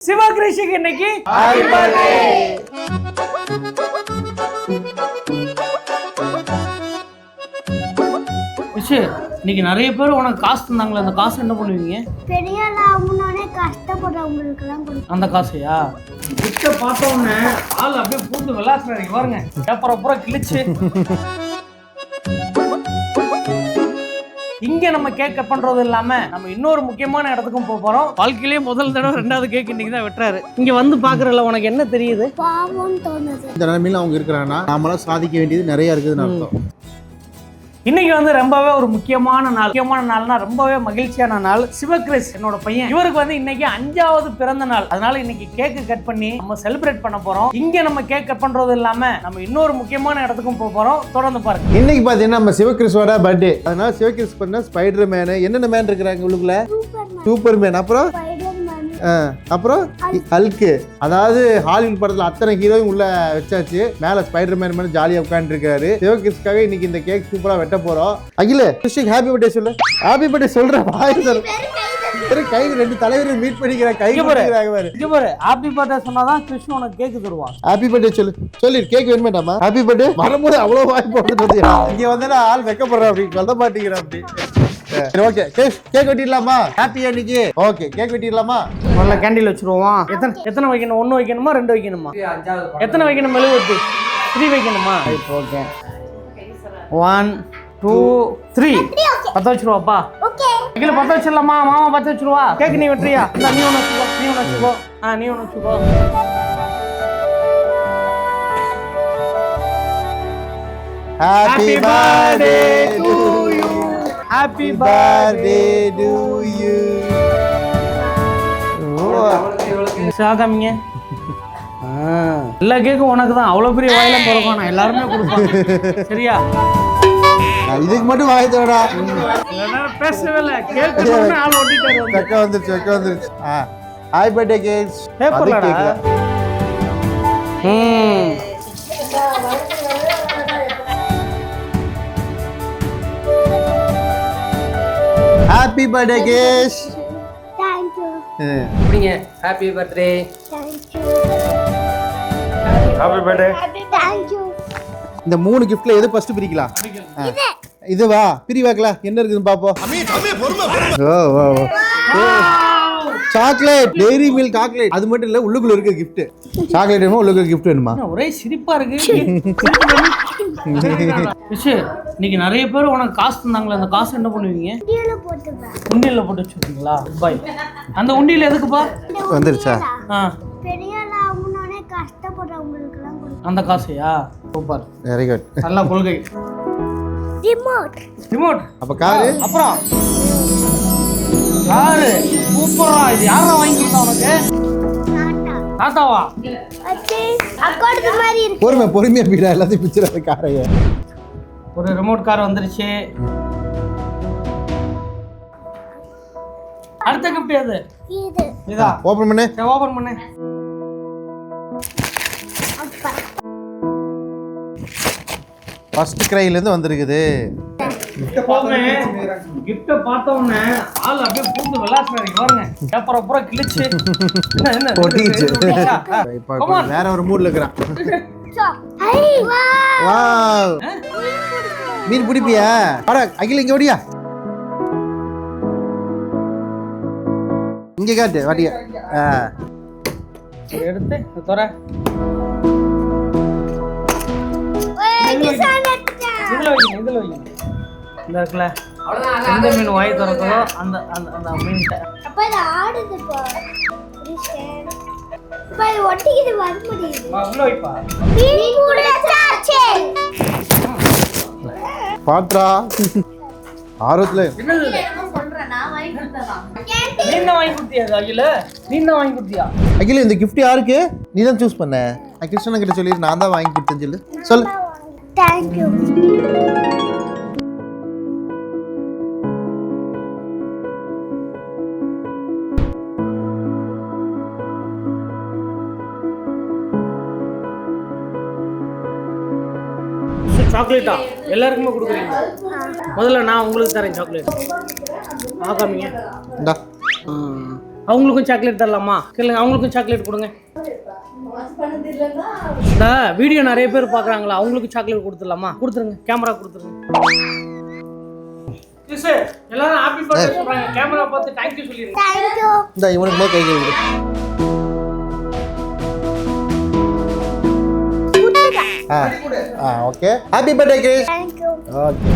சிவகிருஷிக்கு இன்னைக்கு happy birthday. இன்னைக்கு நிறைய பேர் உனக்கு காசு தந்தாங்களே, அந்த காசு என்ன பண்ணுவீங்க? பெரிய ஆகணும்னே கஷ்டப்படுறவங்களுக்கு தான் கொடுப்பேன். அந்த காசையா? கிட்ட பார்த்த உடனே ஆள் அப்படியே பூந்து விளாசுறாங்க பாருங்க, பேப்பரை பூரா கிழிச்சு. இங்க நம்ம கேக் கட் பண்றது இல்லாம நம்ம இன்னொரு முக்கியமான இடத்துக்கும் போறோம். வாழ்க்கையிலேயே முதல் தடவை ரெண்டாவது கேக் இன்னைக்கு தான் வெட்டுறாரு. இங்க வந்து பாக்குறல உனக்கு என்ன தெரியுது? பாவம் தோணுது. இந்த நிலைமையில அவங்க இருக்கிறாங்கன்னா நம்மளால சாதிக்க வேண்டியது நிறைய இருக்குதுன்னு அர்த்தம். இன்னைக்கு வந்து ரொம்பவே ஒரு முக்கியமான நாள்னா ரொம்பவே மகிழ்ச்சியான நாள். சிவகிரிஷ் என்னோட பையன், இவருக்கு வந்து இன்னைக்கு 5வது பிறந்த நாள். அதனால இன்னைக்கு கேக் கட் பண்ணி நம்ம செலிப்ரேட் பண்ண போறோம். இங்க நம்ம கேக் கட் பண்றது இல்லாம நம்ம இன்னொரு முக்கியமான இடத்துக்கும் போறோம். தொடர்ந்து பாருங்க. இன்னைக்கு பாத்தீங்கன்னா நம்ம சிவகிரிஷோட பர்த்டே. அதனால சிவகிரிஷ் பண்ண ஸ்பைடர் மேன், என்னென்ன மேன் இருக்கிறாங்க உள்ளுக்குள்ள? சூப்பர் மேன், அப்புறம் ஹல்கு. அதாவது ஹாலிவுட் படத்துல அத்தனை ஹீரோயும் உள்ள வச்சாச்சு. மேல ஸ்பைடர் மேன் மேல ஜாலியா உட்கார்ந்து இருக்காரு. சிவகிரிஷ்காக இன்னைக்கு இந்த கேக் சூப்பரா வெட்ட போறோம். அகில கிருஷ்ணன் ஹாப்பி பர்த்டே சொல்லு. ஹாப்பி பர்த்டே சொல்ற வாய் சொல்லு. கை ரெண்டு தலைவர்கள் மீட் பண்ணிக்கிற கை கொடுக்குறாங்க பாரு. இங்க பாரு, ஹாப்பி பர்த்டே சொன்னாதான் கிருஷ்ணன் உனக்கு கேக் தருவான். ஹாப்பி பர்த்டே சொல்லு கேக் வேணுமேடாமா? ஹாப்பி பர்த்டே வரும்போது அவ்வளவு வாய் போட்டு இங்க வந்தா ஆள் வெக்கப்படுற அப்படி சொல்ல மாட்டேங்கிற அப்படி. சரி, ஓகே, கேக் வெட்டிடலாமா? ஹாப்பியா இன்னைக்கு? ஓகே, கேக் வெட்டிடலாமா? முதல்ல கேண்டில் வச்சிருவோம். எத்தனை வைக்கணும்? 1 வைக்கணுமா 2 வைக்கணுமா? எத்தனை வைக்கணும்? மெழுகுவர்த்தி 3 வைக்கணுமா? ஓகே, 1 2 3 பத்த வச்சிருவாப்பா. அகில பத்த வச்சிடலாமா? மாமா பத்த வச்சிருவா. கேக் நீ வெட்டுறியா? நீ ஒன்று வச்சுக்கோ. நீ ஒன்று வச்சுக்கோ. Happy birthday to you. Happy birthday to you. சாகாமிங்க. எல்லா கேக்கும் உனக்கு தான். அவ்வளவு பெரிய வாயில பிறக்கும், எல்லாருமே கொடுப்பாங்க. சரியா? இதுக்கு மட்டும் வாய் தோடா. பேசவே இல்லை. கேக்கு ஆள் ஓட்டிட்டாரு. வெக்க வந்துருச்சு. Happy birthday cakes. பேப்பர்லடா. ஹாப்பி பர்த்டே கேஷ். Thank you. அப்படிங்க. Happy birthday. Thank you. Happy birthday. Thank you. இந்த 3 கிஃப்ட்ல எது ஃபர்ஸ்ட் பிரிக்கலாம்? இது வா பிரி வைக்கலாம். என்ன இருக்குன்னு பாப்போம். Chocolate, dairy milk chocolate. அது மட்டும் இல்ல, உள்ளுக்குள்ள இருக்க கிஃப்ட். சாக்லேட் வேணுமா? உள்ளுக்குள்ள கிஃப்ட் வேணுமா? ஒரே சிரிப்பா இருக்கு. இன்னைக்கு நிறைய பேர் உனக்கு காசு தந்தாங்களே, அந்த காசு என்ன பண்ணுவீங்க? உண்டியல்ல போட்டு வச்சிருக்கீங்களா? பாய். அந்த உண்டியல் எதுக்குப்பா? வந்துருச்சா? பெரிய ஆகணும்னே கஷ்டப்படுறவங்களுக்கு தான் கொடுப்பேன். அந்த காசையா? Super, very good. நல்ல கொள்கை. ரிமோட். அப்ப காரு. அப்புறம் காரு. சூப்பரா. இது யாரா வாங்கி கொடுத்தா உனக்கு? தாத்தாவா? அக்காடுது மாதிரி இருக்கு. பொறுமையா பீடா, எல்லாத்தையும் பிச்சிராத காரைய. ஒரு ரிமோட் கார் வந்துருச்சு. அடுத்த கிஃப்ட் எது? இதா. ஓபன் பண்ணு. ஓபன் பண்ணு. ஃபர்ஸ்ட் கிரைல இருந்து வந்திருக்குது. கிஃப்ட் பார்த்த உடனே ஆள் அப்படியே பூந்து விளாசுறாங்க பாருங்க, பேப்பரை பூரா கிழிச்சு. பொட்டிச்சு. இப்போ வேற ஒரு மூட்ல இருக்கறான். வாவ், மீன் பிடிப்பியா? அட அகில இங்க ஓடியா. இங்க காட்டு வாடியா. எடுத்து தோற. இதுல வைக்கணும். இந்த இருக்குல்ல, எந்த மீன் வாய் திறக்கதோ அந்த அந்த அந்த மீன்கிட்ட. அப்ப இது ஆடுது பா. அப்ப இது ஒட்டிக்கிட்டு வர முடியுது. உள்ள வைப்பா. மீன் புடிச்சாச்சே. பாத்ரா ஆரோத்ல நீ தான் வாங்கி கொடுத்தியா? அகில நீ தான் வாங்கி கொடுத்தியா? அகில இந்த gift யாருக்கு? நீ தான் சூஸ் பண்ண. கிருஷ்ணன் கிட்ட சொல்லி நான் தான் வாங்கி கொடுத்தேன்னு சொல்லு. Thank you. சாக்லேட்டா எல்லாருக்குமே கொடுக்குறீங்க? முதல்ல நான் உங்களுக்கு தரேன் சாக்லேட். ஆகாமிங்க. இந்தா. அவங்களுக்கும் சாக்லேட் தரலாமா? கேளுங்க, அவங்களுக்கும் சாக்லேட் கொடுங்க. இந்த வீடியோ நிறைய பேர் பார்க்குறாங்களா, அவங்களுக்கு சாக்லேட் கொடுத்துடலாமா? கொடுத்துருங்க, கேமரா கொடுத்துருங்க. எல்லாரும் ஹாப்பி பர்த்டே சொல்றாங்க. கேமரா பார்த்து தேங்க்யூ சொல்லிருங்க. தேங்க்யூ. இந்த இவனுக்கு கை கொடு. Okay happy birthday Krish. Thank you. Okay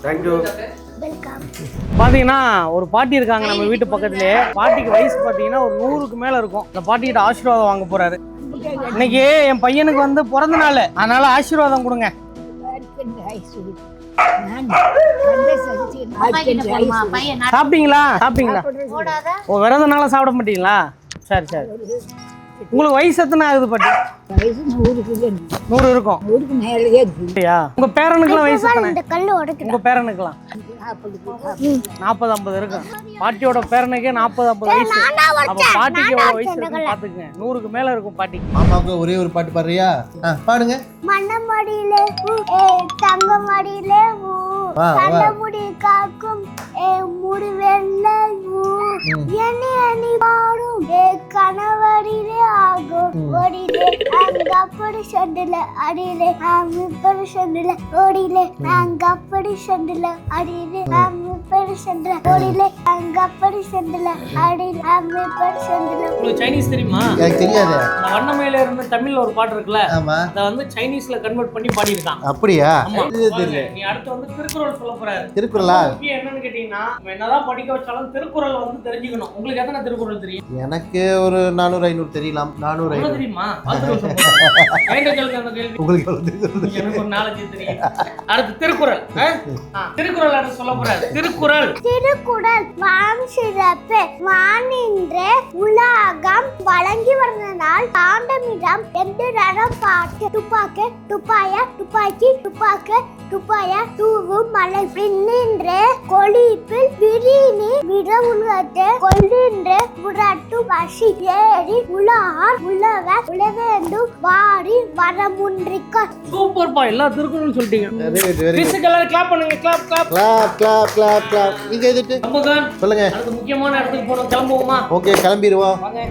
thank you. Welcome. பாத்தீங்கன்னா ஒரு பாட்டி இருக்காங்க நம்ம வீட்டு பக்கத்துலயே. பாட்டிக்கு வயசு பாத்தீங்கன்னா ஒரு 100க்கு மேல இருக்கும். அந்த பாட்டிக்கிட்ட ஆசீர்வாதம் வாங்க போறாரு. இன்னைக்கு என் பையனுக்கு வந்து பிறந்த நாள், அதனால ஆசீர்வாதம் கொடுங்க. சாப்பிட்டீங்களா? சாப்பிட்டீங்களா? ஓ, விரதனால சாப்பிட மாட்டீங்களா? சரி சரி. உங்களுக்கு வயசு எத்தனை ஆகுது பாட்டி? 100 இருக்கும். அப்படியா? உங்க பேரனுக்குலாம் வயசு எத்தனை? இந்த கல்லு உடைக்குது. உங்க பேரனுக்குலாம் 40-50 இருக்கும். பாட்டியோட பேரனுக்கே 40-50 வயசு. அப்ப பாட்டிக்கு எவ்வளவு வயசு இருக்குன்னு பாத்துக்கங்க. 100க்கு மேல இருக்கும் பாட்டி. மாமாவுக்கு ஒரே ஒரு பாட்டு பாடுறியா? பாடுங்க. மண்ணமடியிலே தங்க மடியிலே கண்ணமுடி காக்கும் முடி வெள்ளை எண்ணி எண்ணி பாடும் கணவரிலே ஆகும் ஓடிலே அங்க அப்படி சொண்டில அடியிலே இப்படி சொண்டில ஓடிலே அங்க அப்படி சொண்டில அடியிலே இப்படி சொண்டில ஓடிலே அங்க அப்படி சொண்டில அடியிலே இப்படி சொண்டில. உங்களுக்கு சைனீஸ் தெரியுமா? எனக்கு தெரியாது. இந்த வண்ணமயில இருந்து தமிழ்ல ஒரு பாட்டு இருக்குல்ல, ஆமா. அத வந்து சைனீஸ்ல கன்வெர்ட் பண்ணி பாடிருக்கான். அப்படியா? ஆமா. இது தெரியல. நீ அடுத்து வந்து திருக்குறள் சொல்ல போறாரு. திருக்குறளா? முக்கியம் என்னன்னு கேட்டீங்கன்னா, நம்ம என்னதான் படிக்க வச்சாலும் திருக்குறள் வந்து தெரிஞ்சுக்கணும். உங்களுக்கு எத்தனை திருக்குறள் தெரியும்? எனக்கு ஒரு 400-500 தெரியலாம். 400-500 தெரியுமா? கேள்வி உங்களுக்கு எவ்வளவு தெரியும்? எனக்கு ஒரு 4 தெரியும். அடுத்து திருக்குறள். திருக்குறள் அடுத்து சொல்ல போறாரு. திருக்குறள். திருக்குறள் வான் சிறப்பு வானின்ற உலகம் வழங்கி வந்தனால் தாண்டமிடம் எந்திரம் பாட்டு துப்பாக்கு துப்பாய துப்பாக்கி துப்பாக்கு துப்பாய தூவும் மலை பின்னின்ற கொழிப்பில் விரினி விடவுள்ளது கொள்ளின்ற உரட்டு வசி ஏறி உலார் உழவர் உழவேந்து வாரி வரமுன்றிக்க. சூப்பர்ப்பா, எல்லா திருக்குறளும் சொல்லிட்டீங்க. Very good, very good. கிறிஸ்துக்கு எல்லாரும் கிளாப் பண்ணுங்க. Clap clap clap clap clap clap. நீங்க எதுக்கு? சம்பகன் சொல்லுங்க. அடுத்து முக்கியமான இடத்துக்கு போறோம். கிளம்புவோமா? ஓகே, கிளம்பிடுவோம். வாங்க.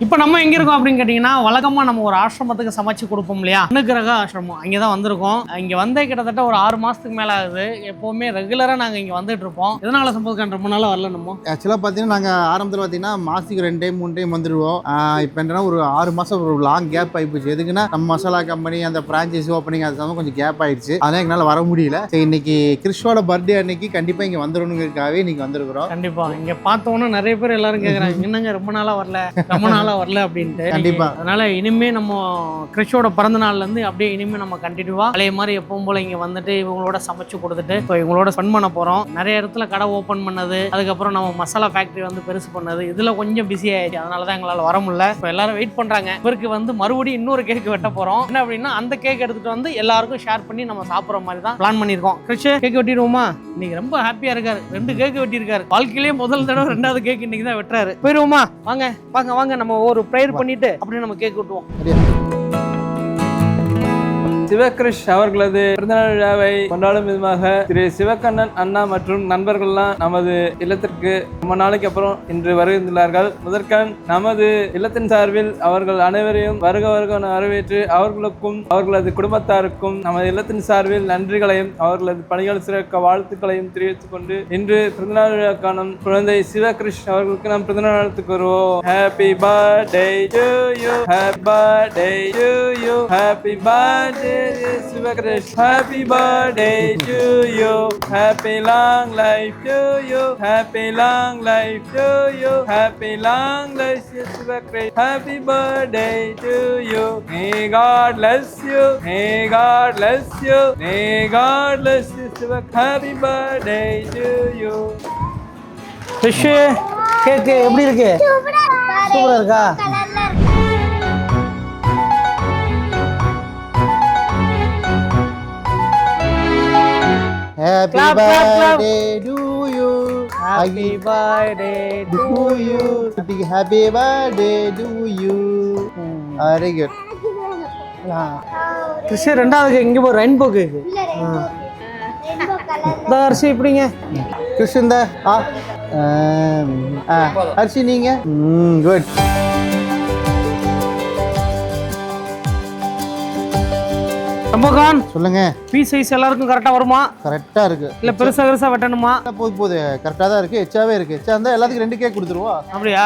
இப்போ நம்ம எங்கே இருக்கோம் அப்படின்னு கேட்டிங்கன்னா, வழக்கமாக நம்ம ஒரு ஆசிரமத்துக்கு சமைச்சு கொடுப்போம் இல்லையா, அனுக்கிரக ஆசிரமம். அங்கே தான் வந்திருக்கோம். இங்கே வந்தே கிட்டத்தட்ட ஒரு 6 மாதத்துக்கு மேலே ஆகுது. எப்போவுமே ரெகுலராக நாங்கள் இங்கே வந்துட்டு இருப்போம். எதனால சம்பவம் ரொம்ப நாளாக வரல நம்ம? ஆக்சுவலாக பார்த்தீங்கன்னா நாங்கள் ஆரம்பத்தில் பார்த்தீங்கன்னா மாதத்துக்கு 2 டைம் 3 டைம் வந்துடுவோம். இப்போ என்னன்னா ஒரு 6 மாதம் ஒரு லாங் கேப் ஆகிப்போச்சு. எதுக்குன்னா நம்ம மசாலா கம்பெனி அந்த ஃப்ரான்ச்சைஸி ஓப்பனிங் அது கொஞ்சம் கேப் ஆயிடுச்சு. அதனால் எங்களால் வர முடியல. சரி, இன்னைக்கு கிறிஸ்டோட பர்த்டே அன்னைக்கு கண்டிப்பாக இங்கே வந்துடணுங்கிறதுக்காகவே இன்னைக்கு வந்திருக்கிறோம். கண்டிப்பாக இங்கே பார்த்தோன்னா நிறைய பேர் எல்லாரும் கேட்குறாங்க, என்னங்க ரொம்ப நாளாக வரல அப்படின்ட்டு. கண்டிப்பா. அதனால இனிமே நம்ம கிறிஸ்டோட பிறந்த நாள்ல இருந்து அப்படியே இனிமே நம்ம கண்டினியூவா அதே மாதிரி எப்பவும் போல இங்க வந்துட்டு இவங்களோட சமைச்சு கொடுத்துட்டு இவங்களோட ஸ்பெண்ட் பண்ண போறோம். நிறைய இடத்துல கடை ஓபன் பண்ணது, அதுக்கப்புறம் நம்ம மசாலா ஃபேக்டரி வந்து பெருசு பண்ணது, இதுல கொஞ்சம் பிஸி ஆயிடுச்சு. அதனாலதான் எங்களால வர முடியல. இப்போ எல்லாரும் வெயிட் பண்றாங்க. இவருக்கு வந்து மறுபடியும் இன்னொரு கேக் வெட்ட போறோம். என்ன அப்படின்னா, அந்த கேக் எடுத்துட்டு வந்து எல்லாருக்கும் ஷேர் பண்ணி நம்ம சாப்பிடுற மாதிரி தான் பிளான் பண்ணிருக்கோம். கிறிஸ்ட் கேக் வெட்டிடுவோமா? இன்னைக்கு ரொம்ப ஹாப்பியா இருக்காரு. 2 கேக் வெட்டியிருக்காரு. வாழ்க்கையிலேயே முதல் தடவை 2வது கேக் இன்னைக்கு தான் வெட்டுறாரு. போயிருவோமா? வாங்க வாங்க வாங்க, நம்ம ஒரு ப்ரேயர் பண்ணிட்டு அப்படியே நம்ம கேக் விட்டுவோம். சிவகிருஷ் அவர்களது பிறந்தநாள் விழாவை கொண்டாடும் விதமாக திரு சிவக்கண்ணன் அண்ணா மற்றும் நண்பர்கள்லாம் நமது இல்லத்திற்கு ரொம்ப நாளைக்கு அப்புறம் இன்று வருகின்றார்கள். முதற்கண் நமது இல்லத்தின் சார்பில் அவர்கள் அனைவரையும் வருக வரவேற்று அவர்களுக்கும் அவர்களது குடும்பத்தாருக்கும் நமது இல்லத்தின் சார்பில் நன்றிகளையும் அவர்களது பணிகள் சிறக்க வாழ்த்துக்களையும் தெரிவித்துக் கொண்டு இன்று பிறந்தநாள் விழா காணும் குழந்தை சிவகிருஷ் அவர்களுக்கு நாம் பிறந்தநாள் வாழ்த்துக்கு வருவோம். Happy birthday to you, happy birthday to you, happy birthday Sivakrish, happy birthday to you, happy long life to you, happy long life to you, happy long life to Sivakrish, happy birthday to you, may God bless you, may God bless you, may God bless you Sivakrish, happy birthday to you. Fish cake எப்படி இருக்கு? சூப்பரா இருக்கா? Happy birthday to you, Happy birthday to you, happy birthday to you, very good. Krish ரெண்டாவது இங்கே ஒரு rainbow கேக்கு. Rainbow colour இந்த அரிசி இப்படிங்க. Chris இந்த அரிசி நீங்க குட். சம்பகான் சொல்லுங்க. பீஸ் சைஸ் எல்லாருக்கும் கரெக்டா வருமா? கரெக்டா இருக்கு. இல்ல பெருசா வெட்டணுமா? போது கரெக்டா தான் இருக்கு. எச்சாவே இருக்கு. எச்சா இருந்தா எல்லாத்துக்கும் 2 கேக் கொடுத்துருவா. அப்படியா?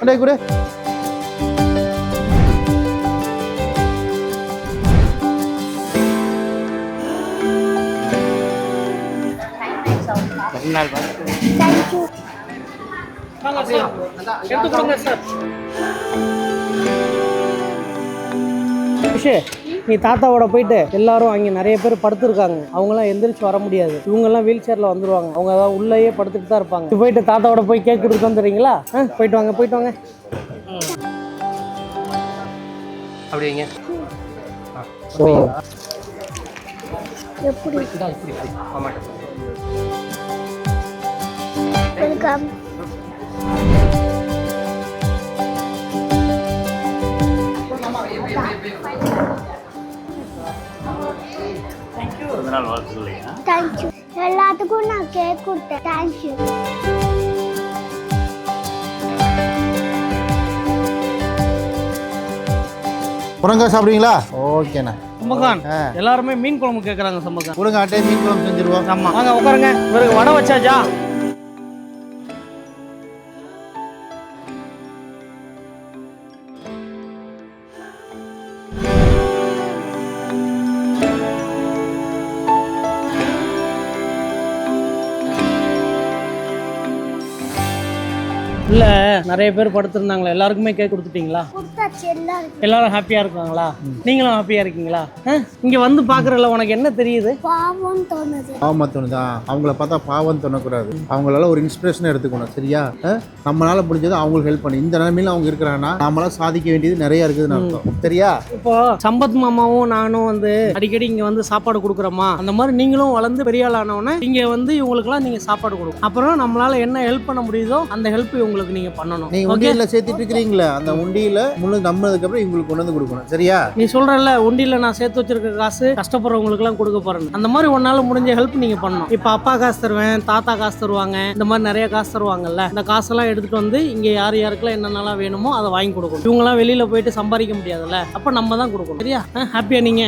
அடே குடு. தேங்க்யூ. எடுத்து கொடுங்க சார். கிறிஷ், நீ தாத்தாவோட போயிட்டு எல்லாரும் அங்கே நிறைய பேர் படுத்துருக்காங்க. அவங்களாம் எந்திரிச்சு வர முடியாது. இவங்கெல்லாம் வீல் சேரில் வந்துருவாங்க. அவங்க அதாவது உள்ளேயே படுத்துட்டு தான் இருப்பாங்க. நீ போயிட்டு தாத்தாவோட போய் கேக் கொடுத்து வந்துடுறீங்களா? போயிட்டு வாங்க போயிட்டு வாங்க. அப்படி வைங்க. எப்படி இப்படி ஆமாம். வெல்கம். தேங்க்யூ. எல்லாத்துக்கும் நான் கேக் கொடுத்தேன். தேங்க்யூ. புறங்கா சாப்பிடுவீங்களா? ஓகேண்ணா. சம்பகான் எல்லாருமே மீன் குழம்பு கேட்குறாங்க. சம்பகான் கொடுங்க, ஆட்டே மீன் குழம்பு செஞ்சிருவோம். ஆமா வாங்க உட்காருங்க. இவருக்கு வடை வச்சாச்சா? இல்ல நிறைய பேர் படுத்திருந்தாங்களா? எல்லாருக்குமே கேக் கொடுத்துட்டீங்களா? கொடுத்தாச்சு. எல்லாரும் ஹாப்பியா இருக்காங்களா? நீங்களும் ஹாப்பியா இருக்கீங்களா? இங்க வந்து பாக்குறல உனக்கு என்ன தெரியுது? பாவம் தோணுது. பாவம் தோணுதா? அவங்கள பார்த்தா பாவம் தோணக்கூடாது. அவங்களால ஒரு இன்ஸ்பிரேஷன் எடுத்துக்கணும். சரியா? நம்மளால முடிஞ்சது அவங்களுக்கு ஹெல்ப் பண்ணி இந்த நிலைமையில அவங்க இருக்கிறாங்கன்னா நம்மளால சாதிக்க வேண்டியது நிறைய இருக்குதுன்னு அர்த்தம். சரியா? இப்போ சம்பத் மாமாவும் நானும் வந்து அடிக்கடி இங்க வந்து சாப்பாடு கொடுக்குறோமா, அந்த மாதிரி நீங்களும் வளர்ந்து பெரிய ஆள் ஆனவொன்னே இங்க வந்து இவங்களுக்குலாம் நீங்க சாப்பாடு கொடுக்கணும். அப்புறம் நம்மளால என்ன ஹெல்ப் பண்ண முடியுதோ அந்த ஹெல்ப் உங்களுக்கு நீங்க பண்ணணும். நீங்க உண்டியல்ல சேர்த்துட்டு இருக்கீங்களா? அந்த உண்டியில முன்னு நம்பினதுக்கு அப்புறம் இவங்களுக்கு கொண்டு வந்து கொடுக்கணும். சரியா? நீ சொல்றல உண்டியில நான் சேர்த்து வச்சிருக்க காசு கஷ்டப்படுறவங்களுக்கு எல்லாம் கொடுக்க போறேன். அந்த மாதிரி ஒன்னால முடிஞ்ச ஹெல்ப் நீங்க பண்ணணும். இப்ப அப்பா காசு தருவேன், தாத்தா காசு தருவாங்க, இந்த மாதிரி நிறைய காசு தருவாங்கல்ல. இந்த காசெல்லாம் எடுத்துட்டு வந்து இங்க யார் யாருக்கெல்லாம் என்னென்னலாம் வேணுமோ அதை வாங்கி கொடுக்கணும். இவங்க எல்லாம் வெளியில போயிட்டு சம்பாதிக்க முடியாதுல்ல, அப்ப நம்ம தான் கொடுக்கணும். சரியா? ஹாப்பியா நீங்க?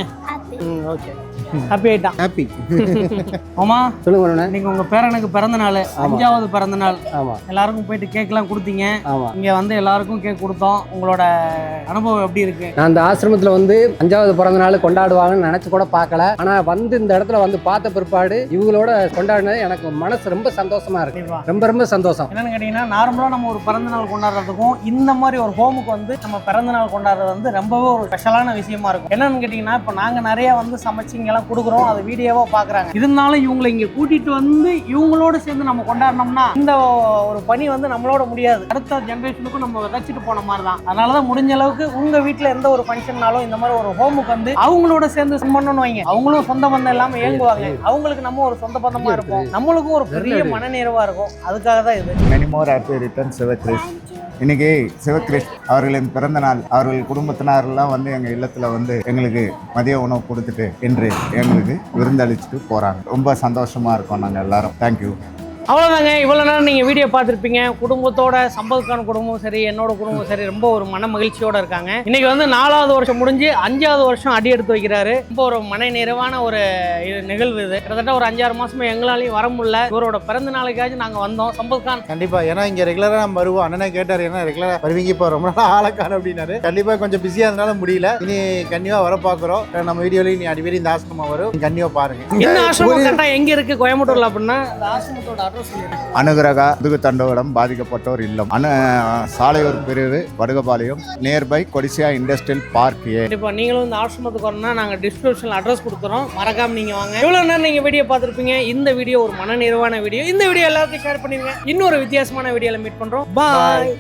ஓகே. ஹாப்பி ஆயிட்டான். ஹாப்பி. ஆமா சொல்லுங்க. நீங்க உங்க பேரனுக்கு பிறந்த நாள், 5வது பிறந்த நாள். ஆமா. எல்லாருக்கும் போயிட்டு கேக் எல்லாம் கொடுத்தீங்க. ஆமா. இங்க வந்து எல்லாருக்கும் கேக் கொடுத்தோம். உங்களோட அனுபவம் எப்படி இருக்கு? நான் அந்த ஆசிரமத்தில் வந்து 5வது பிறந்த நாள் கொண்டாடுவாங்கன்னு நினச்சி கூட பார்க்கல. ஆனால் வந்து இந்த இடத்துல வந்து பார்த்த பிற்பாடு இவங்களோட கொண்டாடினது எனக்கு மனசு ரொம்ப சந்தோஷமா இருக்கு. ரொம்ப ரொம்ப சந்தோஷம். என்னன்னு கேட்டீங்கன்னா, நார்மலாக நம்ம ஒரு பிறந்த நாள் கொண்டாடுறதுக்கும் இந்த மாதிரி ஒரு ஹோமுக்கு வந்து நம்ம பிறந்த நாள் கொண்டாடுறது வந்து ரொம்பவே ஒரு ஸ்பெஷலான விஷயமா இருக்கும். என்னன்னு கேட்டீங்கன்னா, இப்போ நாங்கள் நிறைய வந்து சமைச்சு இங்கெல்லாம் கொடுக்குறோம், அதை வீடியோவாக பார்க்குறாங்க. இருந்தாலும் இவங்களை இங்கே கூட்டிட்டு வந்து இவங்களோட சேர்ந்து நம்ம கொண்டாடினோம்னா இந்த ஒரு பணி வந்து நம்மளோட முடியாது. அடுத்த ஜென்ரேஷனுக்கும் நம்ம விதைச்சிட்டு போன மாதிரி தான். அதனால தான் முடிஞ்ச அளவுக்கு உங்க வீட்டில் எந்த ஒரு ஃபங்க்ஷன்னாலும் இந்த மாதிரி ஒரு ஹோமுக்கு வந்து அவங்களோட சேர்ந்து பண்ணணும் வைங்க. அவங்களும் சொந்த பந்தம் இல்லாமல் இயங்குவாங்க. அவங்களுக்கு நம்ம ஒரு சொந்த பந்தமா இருப்போம். நம்மளுக்கும் ஒரு பெரிய மனநிறைவா இருக்கும். அதுக்காக தான் இது. Many more happy return Sivagirish. இன்னைக்கு சிவகிரிஷ் அவர்களின் பிறந்த நாள். அவர்கள் குடும்பத்தினரெல்லாம் வந்து எங்கள் இல்லத்தில் வந்து எங்களுக்கு மதிய உணவு கொடுத்துட்டு இன்று எங்களுக்கு விருந்தளிச்சுட்டு போகிறாங்க. ரொம்ப சந்தோஷமாக இருக்கோம் நாங்கள் எல்லாரும். தேங்க்யூ. அவ்வளோதாங்க. இவ்வளோ நேரம் நீங்கள் வீடியோ பார்த்துருப்பீங்க. குடும்பத்தோட சம்பத்கான குடும்பமும் சரி, என்னோட குடும்பமும் சரி, ரொம்ப ஒரு மன மகிழ்ச்சியோடு இருக்காங்க. இன்னைக்கு வந்து 4வது வருஷம் முடிஞ்சு 5வது வருஷம் அடி எடுத்து வைக்கிறாரு. ரொம்ப ஒரு மன நிறைவான ஒரு நிகழ்வு இது. கிட்டத்தட்ட ஒரு 5-6 மாசமா எங்களாலையும் வர முடியல. இவரோட பிறந்த நாளைக்காச்சும் நாங்கள் வந்தோம். சம்பத்கான் கண்டிப்பா, ஏன்னா இங்க ரெகுலரா நம்ம வருவோம். அண்ணனே கேட்டாரு, ஏன்னா ரெகுலரா வருவீங்க, இப்போ ரொம்ப நாள் ஆளக்கான அப்படின்னாரு. கண்டிப்பா கொஞ்சம் பிஸியா இருந்தாலும் முடியல. இனி கண்டிப்பா வர பாக்குறோம். நம்ம வீடியோல இனி அடிக்கடி இந்த ஆசிரமம் வரும். கண்டிப்பா பாருங்க. இந்த ஆசிரமம் கரெக்டா எங்க இருக்கு கோயம்புத்தூர்ல அப்படின்னா இந்த ஆசிரமத்தோட அனுகிரகா முதுகு தண்டோடம் பாதிக்கப்பட்டோர் இல்லம், சாலையூர் பிரிவு, Vadugapalayam, nearby Codissia industrial park. இப்போ நீங்களும் இந்த ஆசிரமத்துக்கு வரணும்னா நாங்கள் டிஸ்கிரிப்ஷனில் அட்ரஸ் கொடுக்குறோம். மறக்காம நீங்கள் வாங்க. எவ்வளோ நேரம் நீங்கள் வீடியோ பார்த்துருப்பீங்க. இந்த வீடியோ ஒரு மன நிறைவான வீடியோ. இந்த வீடியோ எல்லாருக்கும் ஷேர் பண்ணிடுங்க. இன்னொரு வித்தியாசமான வீடியோவில் மீட் பண்ணுறோம். பாய்.